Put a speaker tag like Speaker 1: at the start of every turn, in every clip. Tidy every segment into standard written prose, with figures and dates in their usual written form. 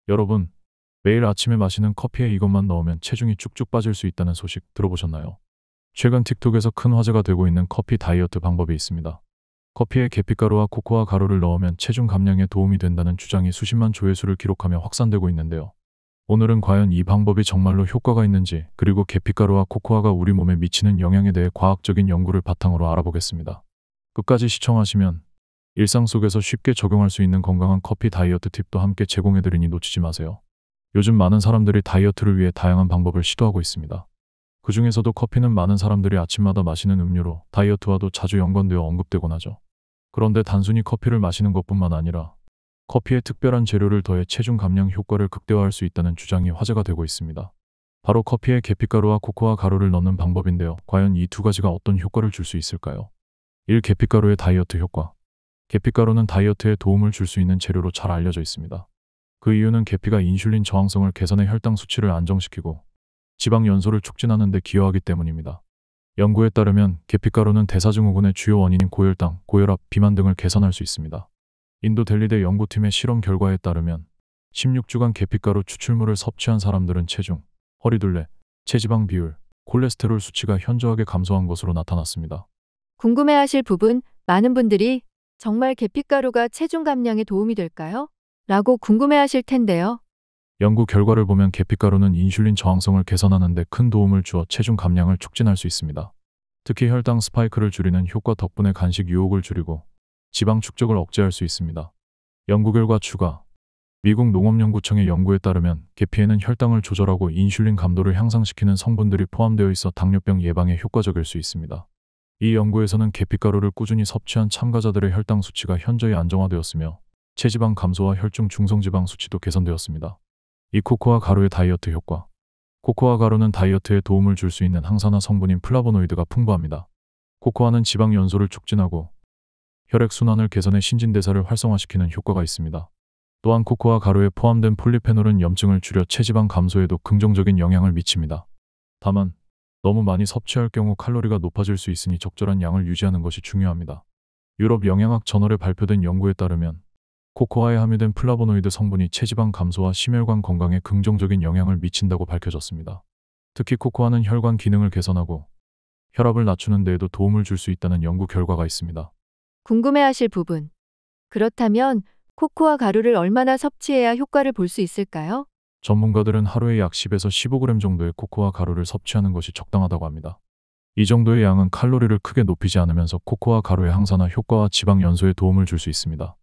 Speaker 1: 여러분, 매일 아침에 마시는 커피에 이것만 넣으면 체중이 쭉쭉 빠질 수 있다는 소식 들어보셨나요? 최근 틱톡에서 큰 화제가 되고 있는 커피 다이어트 방법이 있습니다. 커피에 계피가루와 코코아 가루를 넣으면 체중 감량에 도움이 된다는 주장이 수십만 조회수를 기록하며 확산되고 있는데요. 오늘은 과연 이 방법이 정말로 효과가 있는지, 그리고 계피가루와 코코아가 우리 몸에 미치는 영향에 대해 과학적인 연구를 바탕으로 알아보겠습니다. 끝까지 시청하시면 일상 속에서 쉽게 적용할 수 있는 건강한 커피 다이어트 팁도 함께 제공해드리니 놓치지 마세요. 요즘 많은 사람들이 다이어트를 위해 다양한 방법을 시도하고 있습니다. 그 중에서도 커피는 많은 사람들이 아침마다 마시는 음료로 다이어트와도 자주 연관되어 언급되곤 하죠. 그런데 단순히 커피를 마시는 것뿐만 아니라 커피에 특별한 재료를 더해 체중 감량 효과를 극대화할 수 있다는 주장이 화제가 되고 있습니다. 바로 커피에 계피가루와 코코아 가루를 넣는 방법인데요. 과연 이 두 가지가 어떤 효과를 줄 수 있을까요? 1. 계피가루의 다이어트 효과. 계피가루는 다이어트에 도움을 줄 수 있는 재료로 잘 알려져 있습니다. 그 이유는 계피가 인슐린 저항성을 개선해 혈당 수치를 안정시키고 지방 연소를 촉진하는 데 기여하기 때문입니다. 연구에 따르면 계피가루는 대사증후군의 주요 원인인 고혈당, 고혈압, 비만 등을 개선할 수 있습니다. 인도 델리대 연구팀의 실험 결과에 따르면 16주간 계피가루 추출물을 섭취한 사람들은 체중, 허리둘레, 체지방 비율, 콜레스테롤 수치가 현저하게 감소한 것으로 나타났습니다.
Speaker 2: 궁금해하실 부분, 많은 분들이 정말 계피가루가 체중 감량에 도움이 될까요? 라고 궁금해하실 텐데요.
Speaker 1: 연구 결과를 보면 계피가루는 인슐린 저항성을 개선하는 데 큰 도움을 주어 체중 감량을 촉진할 수 있습니다. 특히 혈당 스파이크를 줄이는 효과 덕분에 간식 유혹을 줄이고 지방 축적을 억제할 수 있습니다. 연구 결과 추가. 미국 농업연구청의 연구에 따르면 계피에는 혈당을 조절하고 인슐린 감도를 향상시키는 성분들이 포함되어 있어 당뇨병 예방에 효과적일 수 있습니다. 이 연구에서는 계피가루를 꾸준히 섭취한 참가자들의 혈당 수치가 현저히 안정화되었으며 체지방 감소와 혈중 중성지방 수치도 개선되었습니다. 이 코코아 가루의 다이어트 효과. 코코아 가루는 다이어트에 도움을 줄 수 있는 항산화 성분인 플라보노이드가 풍부합니다. 코코아는 지방 연소를 촉진하고 혈액순환을 개선해 신진대사를 활성화시키는 효과가 있습니다. 또한 코코아 가루에 포함된 폴리페놀은 염증을 줄여 체지방 감소에도 긍정적인 영향을 미칩니다. 다만 너무 많이 섭취할 경우 칼로리가 높아질 수 있으니 적절한 양을 유지하는 것이 중요합니다. 유럽 영양학 저널에 발표된 연구에 따르면 코코아에 함유된 플라보노이드 성분이 체지방 감소와 심혈관 건강에 긍정적인 영향을 미친다고 밝혀졌습니다. 특히 코코아는 혈관 기능을 개선하고 혈압을 낮추는 데에도 도움을 줄 수 있다는 연구 결과가 있습니다.
Speaker 2: 궁금해하실 부분. 그렇다면 코코아 가루를 얼마나 섭취해야 효과를 볼 수 있을까요?
Speaker 1: 전문가들은 하루에 약 10에서 15g 정도의 코코아 가루를 섭취하는 것이 적당하다고 합니다. 이 정도의 양은 칼로리를 크게 높이지 않으면서 코코아 가루의 항산화 효과와 지방 연소에 도움을 줄 수 있습니다.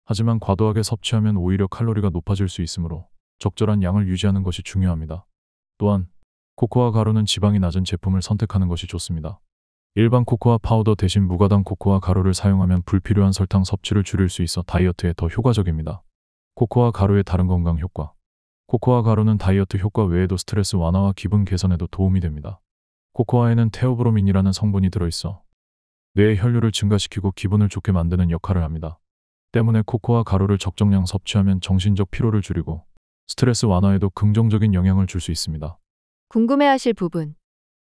Speaker 1: 하지만 과도하게 섭취하면 오히려 칼로리가 높아질 수 있으므로 적절한 양을 유지하는 것이 중요합니다. 또한 코코아 가루는 지방이 낮은 제품을 선택하는 것이 좋습니다. 일반 코코아 파우더 대신 무가당 코코아 가루를 사용하면 불필요한 설탕 섭취를 줄일 수 있어 다이어트에 더 효과적입니다. 코코아 가루의 다른 건강 효과. 코코아 가루는 다이어트 효과 외에도 스트레스 완화와 기분 개선에도 도움이 됩니다. 코코아에는 테오브로민이라는 성분이 들어있어 뇌의 혈류를 증가시키고 기분을 좋게 만드는 역할을 합니다. 때문에 코코아 가루를 적정량 섭취하면 정신적 피로를 줄이고 스트레스 완화에도 긍정적인 영향을 줄 수 있습니다.
Speaker 2: 궁금해하실 부분.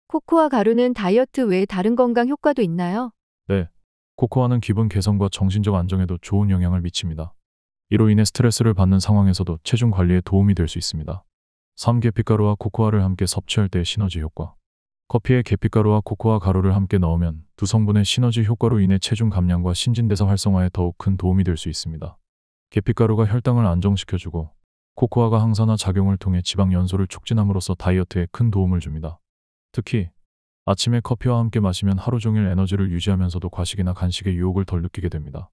Speaker 2: 코코아 가루는 다이어트 외에 다른 건강 효과도 있나요?
Speaker 1: 네, 코코아는 기분 개선과 정신적 안정에도 좋은 영향을 미칩니다. 이로 인해 스트레스를 받는 상황에서도 체중 관리에 도움이 될 수 있습니다. 3. 계피가루와 코코아를 함께 섭취할 때의 시너지 효과. 커피에 계피가루와 코코아 가루를 함께 넣으면 두 성분의 시너지 효과로 인해 체중 감량과 신진대사 활성화에 더욱 큰 도움이 될 수 있습니다. 계피가루가 혈당을 안정시켜주고 코코아가 항산화 작용을 통해 지방 연소를 촉진함으로써 다이어트에 큰 도움을 줍니다. 특히 아침에 커피와 함께 마시면 하루 종일 에너지를 유지하면서도 과식이나 간식의 유혹을 덜 느끼게 됩니다.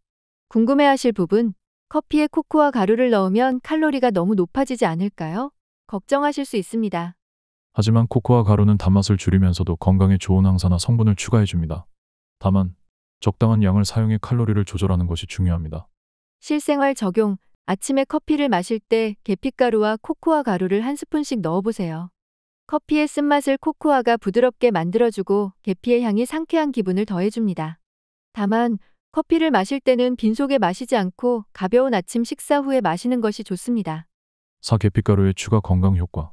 Speaker 2: 궁금해하실 부분. 커피에 코코아 가루를 넣으면 칼로리가 너무 높아지지 않을까요? 걱정하실 수 있습니다.
Speaker 1: 하지만 코코아 가루는 단맛을 줄이면서도 건강에 좋은 항산화 성분을 추가해줍니다. 다만 적당한 양을 사용해 칼로리를 조절하는 것이 중요합니다.
Speaker 2: 실생활 적용. 아침에 커피를 마실 때 계피가루와 코코아 가루를 한 스푼씩 넣어보세요. 커피의 쓴맛을 코코아가 부드럽게 만들어주고 계피의 향이 상쾌한 기분을 더해줍니다. 다만 커피를 마실 때는 빈속에 마시지 않고 가벼운 아침 식사 후에 마시는 것이 좋습니다.
Speaker 1: 4. 계피가루의 추가 건강 효과.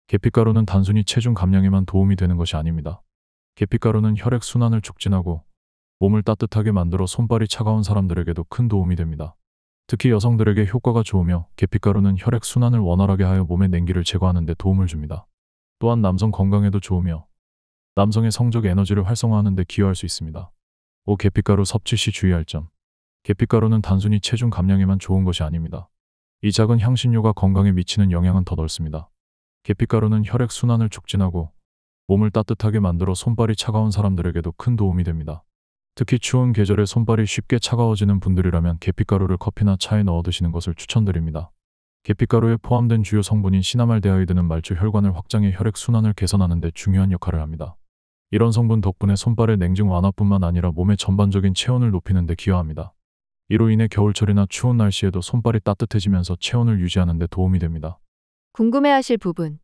Speaker 1: 계피가루는 단순히 체중 감량에만 도움이 되는 것이 아닙니다. 계피가루는 혈액 순환을 촉진하고 몸을 따뜻하게 만들어 손발이 차가운 사람들에게도 큰 도움이 됩니다. 특히 여성들에게 효과가 좋으며 계피가루는 혈액 순환을 원활하게 하여 몸의 냉기를 제거하는 데 도움을 줍니다. 또한 남성 건강에도 좋으며 남성의 성적 에너지를 활성화하는 데 기여할 수 있습니다. 5. 계피가루 섭취 시 주의할 점. 계피가루는 단순히 체중 감량에만 좋은 것이 아닙니다. 이 작은 향신료가 건강에 미치는 영향은 더 넓습니다. 계피가루는 혈액 순환을 촉진하고 몸을 따뜻하게 만들어 손발이 차가운 사람들에게도 큰 도움이 됩니다. 특히 추운 계절에 손발이 쉽게 차가워지는 분들이라면 계피가루를 커피나 차에 넣어 드시는 것을 추천드립니다. 계피가루에 포함된 주요 성분인 시나말데하이드는 말초 혈관을 확장해 혈액 순환을 개선하는 데 중요한 역할을 합니다. 이런 성분 덕분에 손발의 냉증 완화뿐만 아니라 몸의 전반적인 체온을 높이는 데 기여합니다. 이로 인해 겨울철이나 추운 날씨에도 손발이 따뜻해지면서 체온을 유지하는 데 도움이 됩니다.
Speaker 2: 궁금해하실 부분.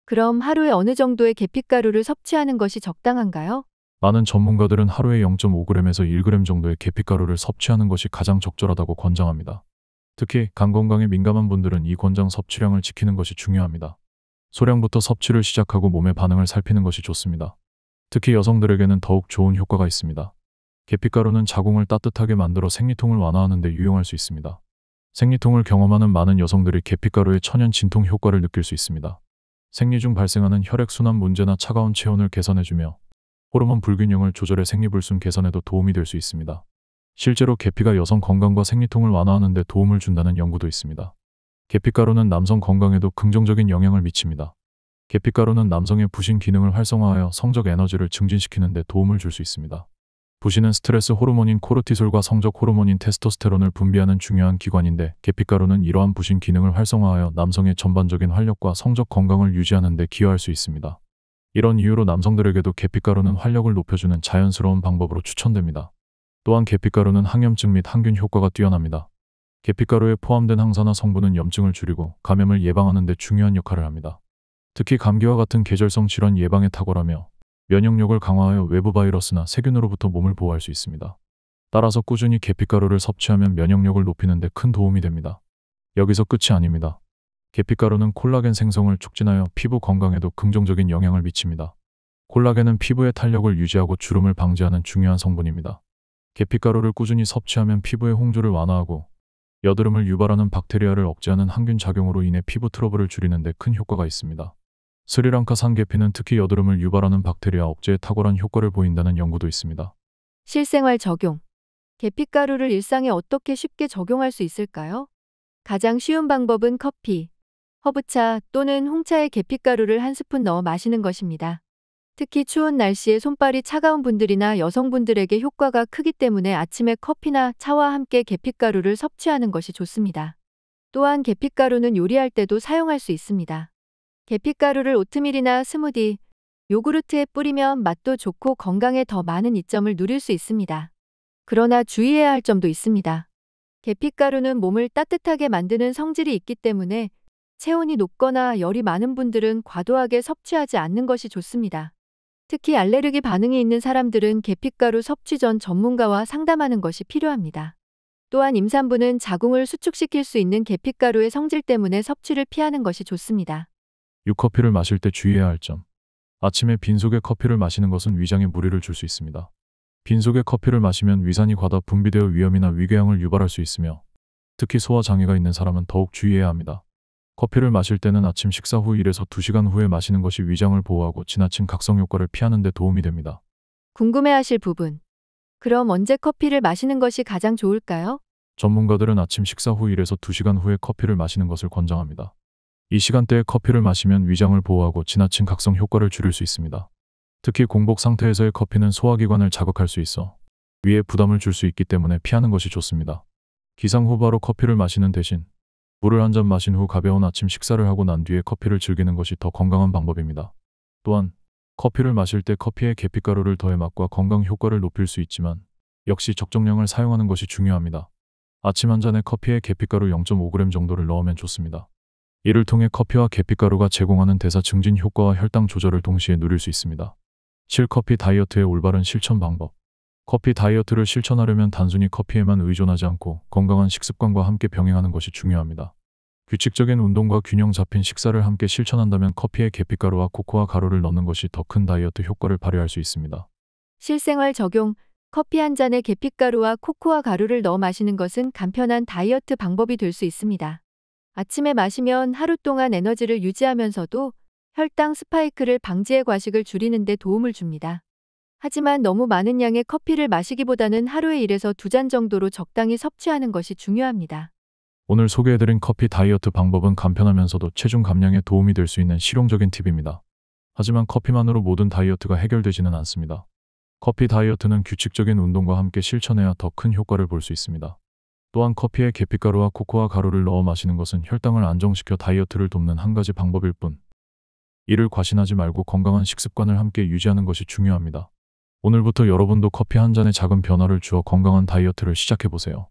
Speaker 2: 그럼 하루에 어느 정도의 계피가루를 섭취하는 것이 적당한가요?
Speaker 1: 많은 전문가들은 하루에 0.5g에서 1g 정도의 계피가루를 섭취하는 것이 가장 적절하다고 권장합니다. 특히 간 건강에 민감한 분들은 이 권장 섭취량을 지키는 것이 중요합니다. 소량부터 섭취를 시작하고 몸의 반응을 살피는 것이 좋습니다. 특히 여성들에게는 더욱 좋은 효과가 있습니다. 계피가루는 자궁을 따뜻하게 만들어 생리통을 완화하는 데 유용할 수 있습니다. 생리통을 경험하는 많은 여성들이 계피가루의 천연 진통 효과를 느낄 수 있습니다. 생리 중 발생하는 혈액순환 문제나 차가운 체온을 개선해주며 호르몬 불균형을 조절해 생리불순 개선에도 도움이 될 수 있습니다. 실제로 계피가 여성 건강과 생리통을 완화하는 데 도움을 준다는 연구도 있습니다. 계피가루는 남성 건강에도 긍정적인 영향을 미칩니다. 계피가루는 남성의 부신 기능을 활성화하여 성적 에너지를 증진시키는 데 도움을 줄 수 있습니다. 부신은 스트레스 호르몬인 코르티솔과 성적 호르몬인 테스토스테론을 분비하는 중요한 기관인데 계피가루는 이러한 부신 기능을 활성화하여 남성의 전반적인 활력과 성적 건강을 유지하는 데 기여할 수 있습니다. 이런 이유로 남성들에게도 계피가루는 활력을 높여주는 자연스러운 방법으로 추천됩니다. 또한 계피가루는 항염증 및 항균 효과가 뛰어납니다. 계피가루에 포함된 항산화 성분은 염증을 줄이고 감염을 예방하는 데 중요한 역할을 합니다. 특히 감기와 같은 계절성 질환 예방에 탁월하며 면역력을 강화하여 외부 바이러스나 세균으로부터 몸을 보호할 수 있습니다. 따라서 꾸준히 계피가루를 섭취하면 면역력을 높이는 데 큰 도움이 됩니다. 여기서 끝이 아닙니다. 계피가루는 콜라겐 생성을 촉진하여 피부 건강에도 긍정적인 영향을 미칩니다. 콜라겐은 피부의 탄력을 유지하고 주름을 방지하는 중요한 성분입니다. 계피가루를 꾸준히 섭취하면 피부의 홍조를 완화하고 여드름을 유발하는 박테리아를 억제하는 항균 작용으로 인해 피부 트러블을 줄이는 데 큰 효과가 있습니다. 스리랑카산 계피는 특히 여드름을 유발하는 박테리아 억제에 탁월한 효과를 보인다는 연구도 있습니다.
Speaker 2: 실생활 적용. 계피가루를 일상에 어떻게 쉽게 적용할 수 있을까요? 가장 쉬운 방법은 커피, 허브차 또는 홍차에 계피가루를 한 스푼 넣어 마시는 것입니다. 특히 추운 날씨에 손발이 차가운 분들이나 여성분들에게 효과가 크기 때문에 아침에 커피나 차와 함께 계피가루를 섭취하는 것이 좋습니다. 또한 계피가루는 요리할 때도 사용할 수 있습니다. 계피가루를 오트밀이나 스무디, 요구르트에 뿌리면 맛도 좋고 건강에 더 많은 이점을 누릴 수 있습니다. 그러나 주의해야 할 점도 있습니다. 계피가루는 몸을 따뜻하게 만드는 성질이 있기 때문에 체온이 높거나 열이 많은 분들은 과도하게 섭취하지 않는 것이 좋습니다. 특히 알레르기 반응이 있는 사람들은 계피가루 섭취 전 전문가와 상담하는 것이 필요합니다. 또한 임산부는 자궁을 수축시킬 수 있는 계피가루의 성질 때문에 섭취를 피하는 것이 좋습니다.
Speaker 1: 6. 커피를 마실 때 주의해야 할 점. 아침에 빈속에 커피를 마시는 것은 위장에 무리를 줄 수 있습니다. 빈속에 커피를 마시면 위산이 과다 분비되어 위염이나 위궤양을 유발할 수 있으며 특히 소화 장애가 있는 사람은 더욱 주의해야 합니다. 커피를 마실 때는 아침 식사 후 1에서 2시간 후에 마시는 것이 위장을 보호하고 지나친 각성 효과를 피하는 데 도움이 됩니다.
Speaker 2: 궁금해하실 부분. 그럼 언제 커피를 마시는 것이 가장 좋을까요?
Speaker 1: 전문가들은 아침 식사 후 1에서 2시간 후에 커피를 마시는 것을 권장합니다. 이 시간대에 커피를 마시면 위장을 보호하고 지나친 각성 효과를 줄일 수 있습니다. 특히 공복 상태에서의 커피는 소화기관을 자극할 수 있어 위에 부담을 줄 수 있기 때문에 피하는 것이 좋습니다. 기상 후 바로 커피를 마시는 대신 물을 한 잔 마신 후 가벼운 아침 식사를 하고 난 뒤에 커피를 즐기는 것이 더 건강한 방법입니다. 또한 커피를 마실 때 커피에 계피가루를 더해 맛과 건강 효과를 높일 수 있지만 역시 적정량을 사용하는 것이 중요합니다. 아침 한 잔에 커피에 계피가루 0.5g 정도를 넣으면 좋습니다. 이를 통해 커피와 계피가루가 제공하는 대사 증진 효과와 혈당 조절을 동시에 누릴 수 있습니다. 7. 커피 다이어트의 올바른 실천 방법. 커피 다이어트를 실천하려면 단순히 커피에만 의존하지 않고 건강한 식습관과 함께 병행하는 것이 중요합니다. 규칙적인 운동과 균형 잡힌 식사를 함께 실천한다면 커피에 계피가루와 코코아 가루를 넣는 것이 더 큰 다이어트 효과를 발휘할 수 있습니다.
Speaker 2: 실생활 적용. 커피 한 잔에 계피가루와 코코아 가루를 넣어 마시는 것은 간편한 다이어트 방법이 될 수 있습니다. 아침에 마시면 하루 동안 에너지를 유지하면서도 혈당 스파이크를 방지해 과식을 줄이는 데 도움을 줍니다. 하지만 너무 많은 양의 커피를 마시기보다는 하루에 1에서 2잔 정도로 적당히 섭취하는 것이 중요합니다.
Speaker 1: 오늘 소개해드린 커피 다이어트 방법은 간편하면서도 체중 감량에 도움이 될 수 있는 실용적인 팁입니다. 하지만 커피만으로 모든 다이어트가 해결되지는 않습니다. 커피 다이어트는 규칙적인 운동과 함께 실천해야 더 큰 효과를 볼 수 있습니다. 또한 커피에 계피가루와 코코아 가루를 넣어 마시는 것은 혈당을 안정시켜 다이어트를 돕는 한 가지 방법일 뿐, 이를 과신하지 말고 건강한 식습관을 함께 유지하는 것이 중요합니다. 오늘부터 여러분도 커피 한 잔에 작은 변화를 주어 건강한 다이어트를 시작해보세요.